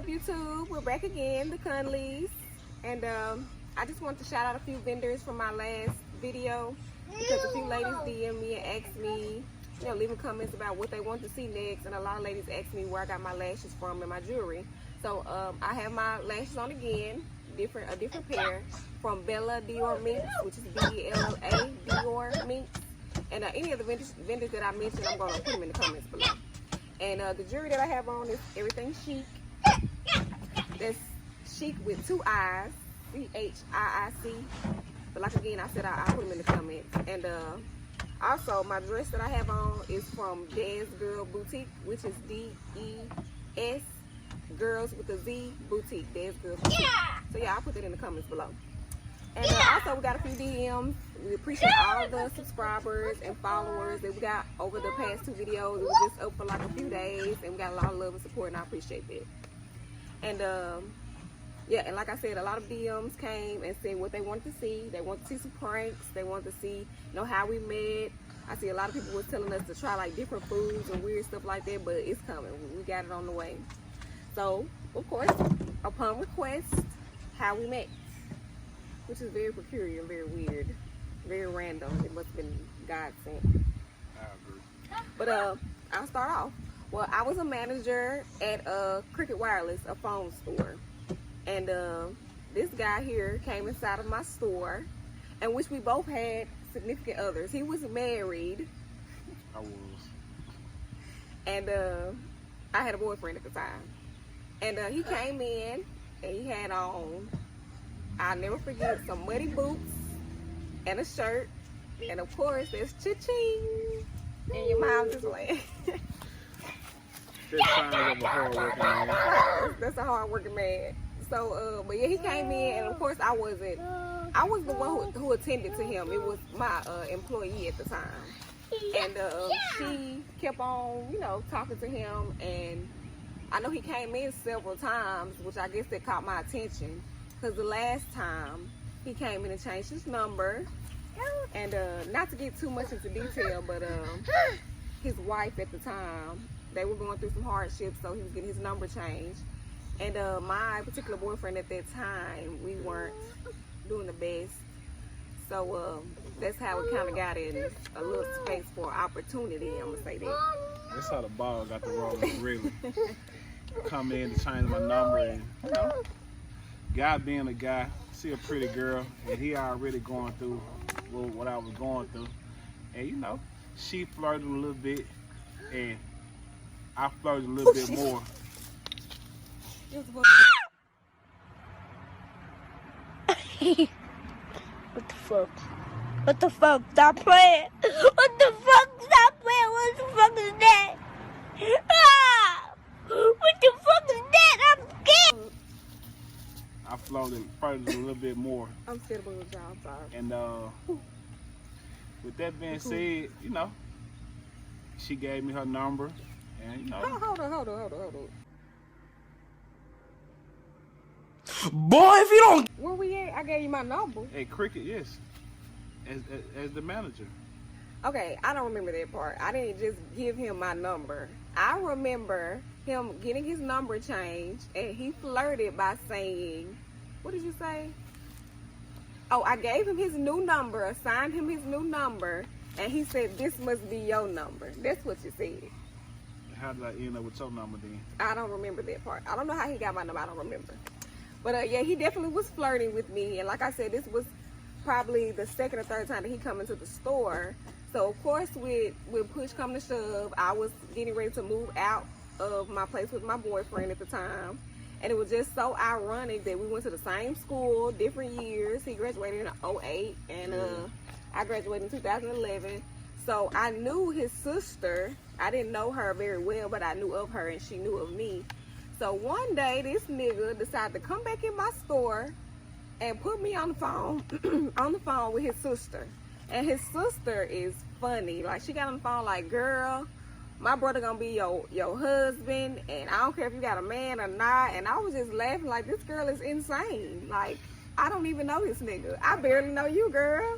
YouTube? We're back again, the Conleys. And I just want to shout out a few vendors from my last video because a few ladies DM me and asked me, leaving comments about what they want to see next. And a lot of ladies asked me where I got my lashes from and my jewelry. So I have my lashes on again, a different pair from Bella Dior Minx, which is BELLA Dior Minx. And any of the vendors that I mentioned, I'm going to put them in the comments below. And the jewelry that I have on is everything chic. That's chic with 2 I's, CHIIC. But like again, I said I'll put them in the comments. And also my dress that I have on is from Des Girl Boutique, which is DES Girls with a Z Boutique, Des Girls Boutique. So yeah, I'll put that in the comments below. And also we got a few DMs. We appreciate all the subscribers and followers that we got over the past 2 videos. It was just up for like a few days, and we got a lot of love and support, and I appreciate that. And yeah, and like I said, a lot of DMs came and said what they wanted to see. They wanted to see some pranks. They wanted to see, how we met. I see a lot of people was telling us to try like different foods and weird stuff like that, but it's coming. We got it on the way. So, of course, upon request, how we met, which is very peculiar and very weird, very random. It must have been God sent. I agree. But I'll start off. Well, I was a manager at Cricket Wireless, a phone store. And this guy here came inside of my store, in which we both had significant others. He was married. I was. And I had a boyfriend at the time. And he came in, and he had on, I'll never forget, some muddy boots and a shirt. And of course, there's cha-ching. And your mom just went. That's signs of a hard-working man. That's a hard-working man. So, but yeah, he came in, and of course, I was the one who attended to him. It was my employee at the time. And she kept on, talking to him, and I know he came in several times, which I guess that caught my attention, because the last time he came in and changed his number, and not to get too much into detail, but his wife at the time, they were going through some hardships, so he was getting his number changed. And my particular boyfriend at that time, we weren't doing the best. So that's how we kind of got in a little space for opportunity, I'm going to say that. That's how the ball got the rolling, really. Come in to change my number, and, guy being a guy, see a pretty girl, and he already going through what I was going through. And, she flirted a little bit, and I flirted a little bit more. What the fuck? What the fuck? Stop playing! What the fuck? Stop playing! What the fuck is that? Ah! What the fuck is that? I'm scared! I flirted a little bit more. I'm scared about your job, sorry. And with that being said, she gave me her number, and Hold on. Boy, if you don't... Where we at? I gave you my number. at Cricket, yes, as the manager. Okay, I don't remember that part. I didn't just give him my number. I remember him getting his number changed, and he flirted by saying, what did you say? Oh, I gave him his new number, assigned him his new number, and he said, this must be your number. That's what you said. How did I end up with your number then? I don't remember that part. I don't know how he got my number. I don't remember. But yeah, he definitely was flirting with me. And like I said, this was probably the 2nd or 3rd time that he come into the store. So of course, with push come to shove, I was getting ready to move out of my place with my boyfriend at the time. And it was just so ironic that we went to the same school, different years. He graduated in 2008, and I graduated in 2011. So I knew his sister. I didn't know her very well, but I knew of her, and she knew of me. So one day, this nigga decided to come back in my store and put me on the phone, with his sister. And his sister is funny. Like, she got on the phone like, girl, my brother gonna be your husband, and I don't care if you got a man or not. And I was just laughing like, this girl is insane. Like, I don't even know this nigga. I barely know you, girl.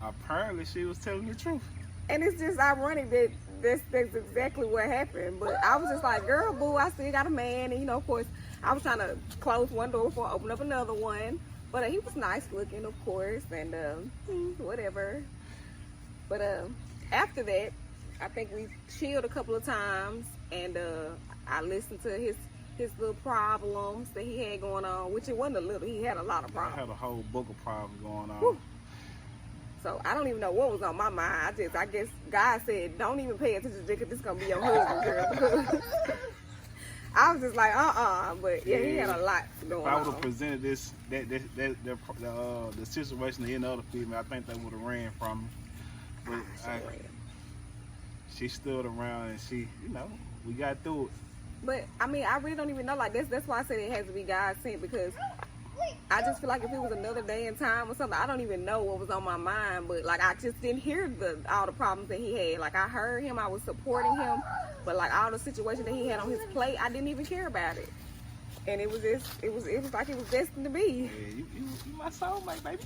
Apparently, she was telling the truth. And it's just ironic that that's exactly what happened. But I was just like, girl, boo, I still got a man. And, you know, of course, I was trying to close one door before I open up another one. But he was nice looking, of course, and whatever. But after that, I think we chilled a couple of times, and I listened to his little problems that he had going on, which it wasn't a little. He had a lot of I problems. had a whole book of problems going on. Whew. So I don't even know what was on my mind. I guess God said, don't even pay attention to this, because this is going to be your husband, girl. I was just like, but yeah, he had a lot going If I would on. have presented the situation to any other female, I think they would have ran from me. But she stood around and she, you know, we got through it. But I mean, I really don't even know. Like that's why I said it has to be God sent, because I just feel like if it was another day and time or something, I don't even know what was on my mind. But like I just didn't hear all the problems that he had. Like I heard him, I was supporting him, but like all the situations that he had on his plate, I didn't even care about it. And it was like it was destined to be. Yeah, you my soulmate, baby.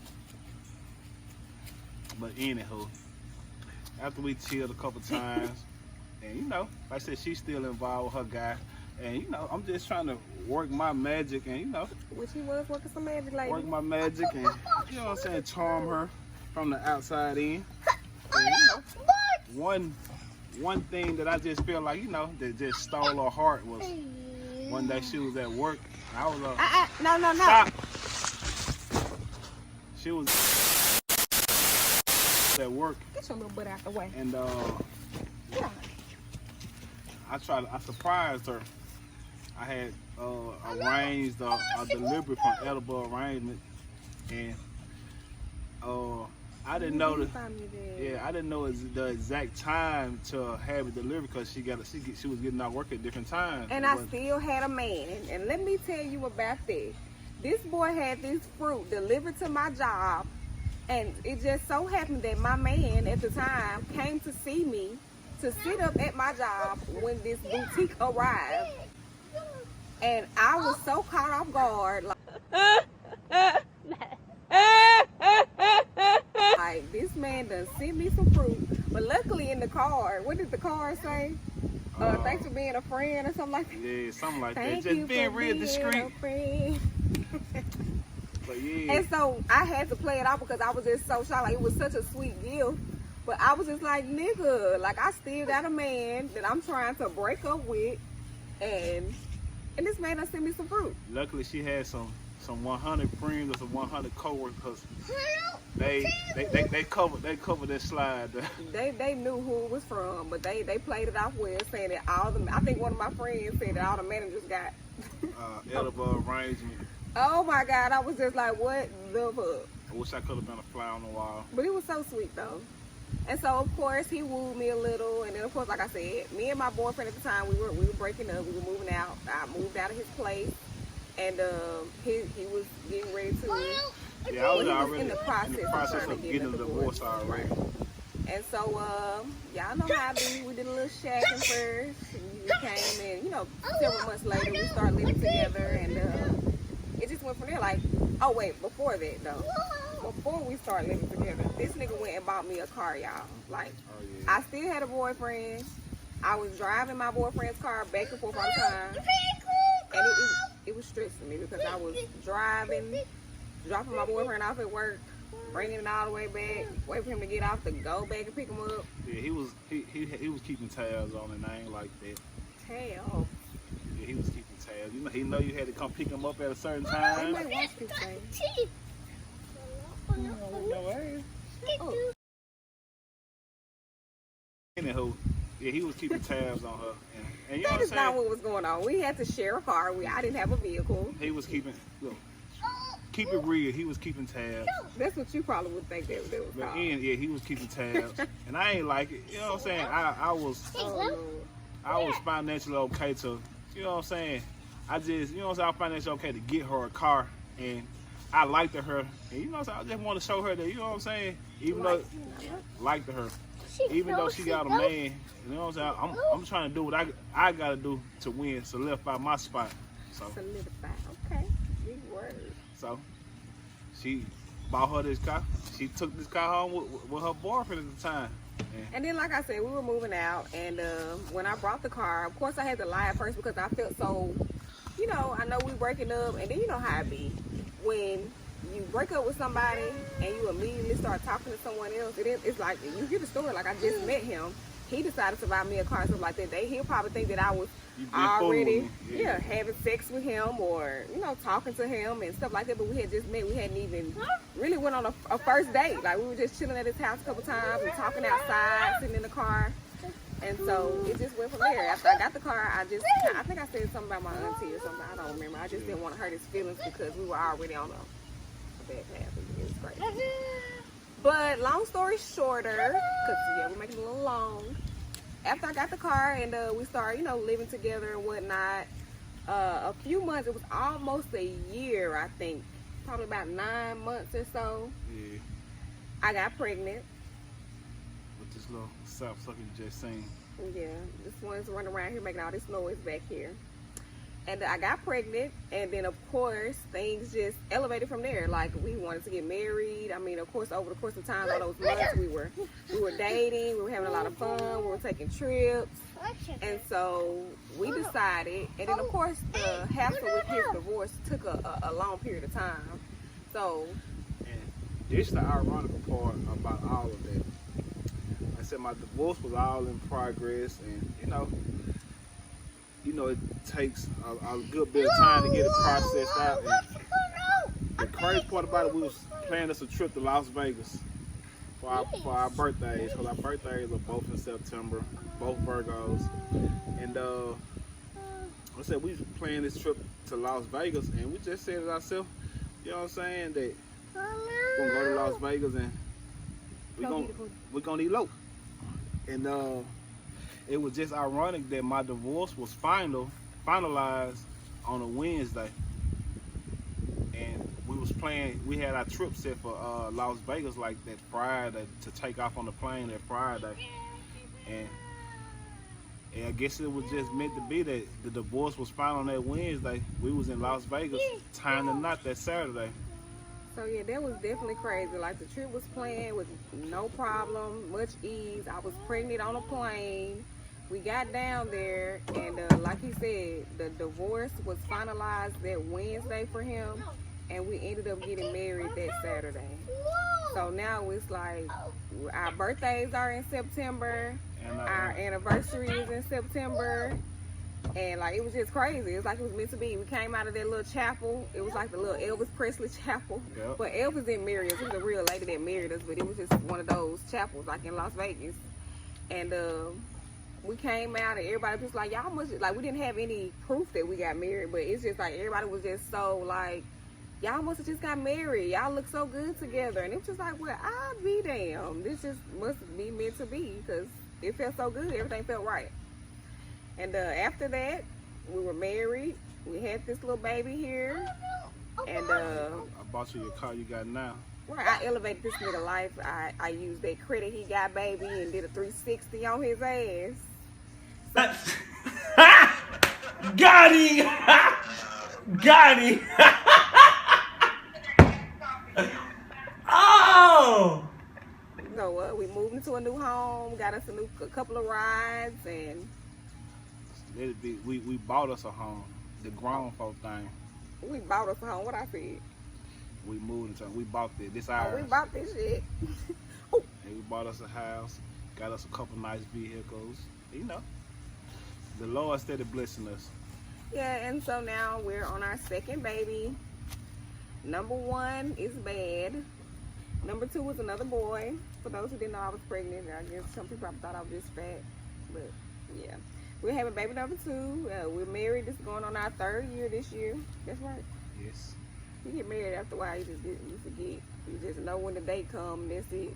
But anywho, after we chilled a couple times, and you know, like I said, she's still involved with her guy. And you know, I'm just trying to work my magic and, you know, Which he was working some magic, lady. work my magic and, you know what I'm saying, charm her from the outside in. And, you know, one thing that I just feel like, you know, that just stole her heart was one day she was at work. I was No. stop. She was at work, Get your little butt out the way. and Yeah. I surprised her. I had arranged a delivery from Edible Arrangement, and I didn't know the I didn't know the exact time to have it delivered, because she was getting out work at different times. And I still had a man. And let me tell you about that. This boy had this fruit delivered to my job, and it just so happened that my man at the time came to see me to sit up at my job when this boutique arrived. And I was so caught off guard, like this man done sent me some fruit. But luckily in the card, what did the card say? Thanks for being a friend or something like that. Yeah, something like Thank that. you Just being for real being discreet. a friend. But yeah, And so I had to play it out because I was just so shocked. Like, it was such a sweet gift. But I was just like, nigga, like I still got a man that I'm trying to break up with, and this man done sent me some fruit. luckily she had some 100 friends or some 100 coworkers. They covered that slide. They knew who it was from, but they played it off well, saying that I think one of my friends said that all the managers got Edible Arrangement. Oh my God, I was just like, what the fuck? I wish I could have been a fly on the wall. But it was so sweet though. And so of course he wooed me a little, and then of course, like I said, me and my boyfriend at the time, we were breaking up, we were moving out. I moved out of his place, and he was getting ready to. Yeah, I was He was already in the process of getting a divorce already. And so y'all know how I be. We did a little shacking first, and we came in, you know, several months later we started living together, and it just went from there. Like, oh wait, before that though. Before we started living together, this nigga went and bought me a car, y'all. Like, Oh, yeah. I still had a boyfriend. I was driving my boyfriend's car back and forth all the time. And it was stressing me because I was driving, dropping my boyfriend off at work, bringing him all the way back, wait for him to get off to go back and pick him up. Yeah, he was keeping tabs on it. I ain't like that. Hell. Yeah, he was keeping tabs. You know, he know you had to come pick him up at a certain time. Anybody watch this thing? No way. Oh. Anywho, yeah, he was keeping tabs on her, and you know That what is I'm not saying? what was going on. We had to share a car. I didn't have a vehicle. He was keeping. Look, keep it real. He was keeping tabs. That's what you probably would think that was But called. yeah, he was keeping tabs, and I ain't like it. You know what I'm saying? I was financially okay to, you know what I'm saying? I just, you know what I'm saying? I was financially okay to get her a car, and I liked her, and you know what I'm saying? I just want to show her that, you know what I'm saying? Even though liked her, even though she got a man, you know what I'm saying? I'm trying to do what I gotta do to win, solidify my spot. So Solidify. Okay. Big word. So she bought her this car. She took this car home with her boyfriend at the time. And then, like I said, we were moving out, and when I brought the car, of course I had to lie at first because I felt so, you know, I know we breaking up, and then you know how it be. When you break up with somebody and you immediately start talking to someone else, it's like, you hear the story, like I just met him. He decided to buy me a car and stuff like that. He'll probably think that I was already, having sex with him or, you know, talking to him and stuff like that. But we had just met. We hadn't even really went on a first date. Like, we were just chilling at his house a couple times and talking outside, sitting in the car. And so it just went from there. After I got the car, I think I said something about my auntie or something. I don't remember. I just didn't want to hurt his feelings because we were already on a bad path. It was crazy. But long story shorter, because yeah, we're making it a little long. After I got the car and we started, you know, living together and whatnot, a few months, it was almost a year, I think, probably about 9 months or so. Yeah. I got pregnant. With this little sapsucker you just seen. Yeah, this one's running around here making all this noise back here. And I got pregnant, and then of course things just elevated from there. Like, we wanted to get married. I mean, of course, over the course of time, all those months we were dating, we were having a lot of fun, we were taking trips, and so we decided. And then of course the hassle with his divorce took a long period of time. So, and this is the ironical part about all of that. Like I said, my divorce was all in progress, and you know, it takes a good bit of time to get it processed out. And the crazy part about it, we was planning us a trip to Las Vegas for our birthdays, because our birthdays are both in September, both Virgos. And like I said, we was planning this trip to Las Vegas, and we just said to ourselves, you know what I'm saying, that we're gonna go to Las Vegas and we're gonna elope. And it was just ironic that my divorce was finalized on a Wednesday, and we had our trip set for Las Vegas like that Friday to take off on the plane that Friday, and I guess it was just meant to be that the divorce was final on that Wednesday. We was in Las Vegas tying the knot that Saturday. So yeah, that was definitely crazy. Like, the trip was planned with no problem, much ease. I was pregnant on a plane. We got down there, and like he said, the divorce was finalized that Wednesday for him, and we ended up getting married that Saturday. So now it's like our birthdays are in September, And our anniversary is in September, and like, it was just crazy. It's like it was meant to be. We came out of that little chapel. It was like the little Elvis Presley chapel. Yep. But Elvis didn't marry us. It was a real lady that married us, but it was just one of those chapels like in Las Vegas. And we came out and everybody was like, y'all must, like, we didn't have any proof that we got married, but it's just like everybody was just so like, y'all must have just got married. Y'all look so good together. And it was just like, well, I'll be damned. This just must be meant to be, because it felt so good. Everything felt right. And after that, we were married. We had this little baby here. And I bought you your car you got now. right, I elevated this nigga life. I used that credit he got, baby, and did a 360 on his ass. Got him! Got him! Oh! So we moved into a new home, got us a couple of rides, and Let it be. We bought us a home. The grown folk thing. we bought us a home. What I said? We moved into. We bought this. Oh, Ours. we bought this shit. And we bought us a house. Got us a couple nice vehicles. You know, the Lord steady blessing us. Yeah, and so now we're on our second baby. Number 1 is bad. Number 2 was another boy. For those who didn't know I was pregnant, I guess some people probably thought I was just fat. But yeah, we're having baby number 2. We're married. This is going on our 3rd year this year. That's right. Yes. You get married after a while, you forget. You just know when the date comes, that's it.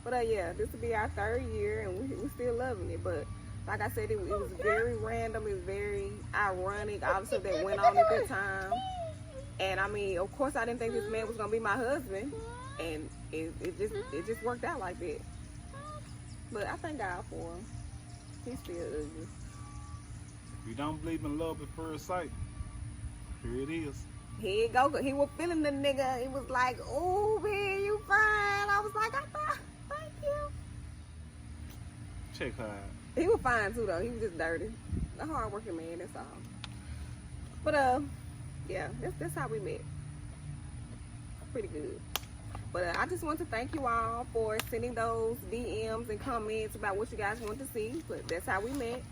But yeah, this will be our 3rd year, and we're still loving it. But like I said, it was very random. It was very ironic. All the stuff that went on at that time. And I mean, of course, I didn't think this man was gonna be my husband, and it just worked out like that. But I thank God for him. He's still ugly. If you don't believe in love at first sight, here it is. Here you go. He was feeling the nigga. He was like, "Oh man, you fine." I was like, "I thought, thank you." Check her out. He was fine too though. He was just dirty. A hard working man, that's all. But yeah, that's how we met. Pretty good. But I just want to thank you all for sending those DMs and comments about what you guys want to see. But that's how we met.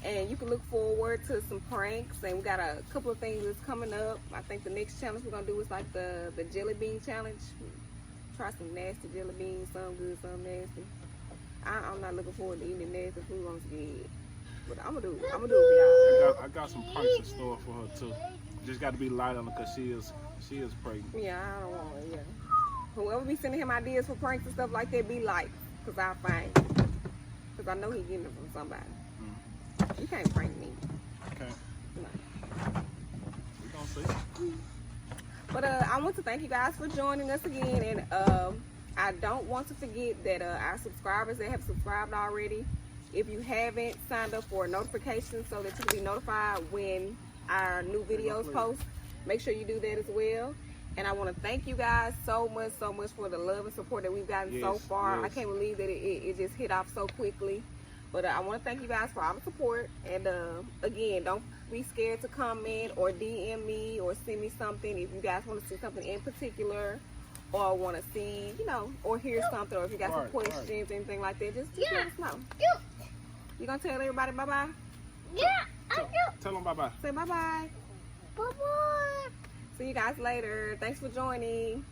And you can look forward to some pranks. And we got a couple of things that's coming up. I think the next challenge we're going to do is like the jelly bean challenge. Try some nasty jelly beans, some good, some nasty. I'm not looking forward to eating nasty food once again. But I'm going to do it for y'all. I got some pranks in store for her too. Just got to be light on her because she is pregnant. Yeah, I don't want it, yeah. Whoever be sending him ideas for pranks and stuff like that, be light. Because I'll find it. Because I know he's getting it from somebody. You can't prank me. Okay. No. We gonna see. But I want to thank you guys for joining us again. And I don't want to forget that our subscribers that have subscribed already, if you haven't signed up for notifications so that you can be notified when our new videos post, make sure you do that as well. And I want to thank you guys so much for the love and support that we've gotten so far. Yes. I can't believe that it just hit off so quickly. But I want to thank you guys for all the support. And again, don't be scared to comment or DM me or send me something if you guys want to see something in particular or want to see, or hear something, or if you got some questions, anything like that, just let us know. You gonna tell everybody bye-bye? Yeah, I do. Tell them bye-bye. Say bye-bye. Bye-bye. See you guys later. Thanks for joining.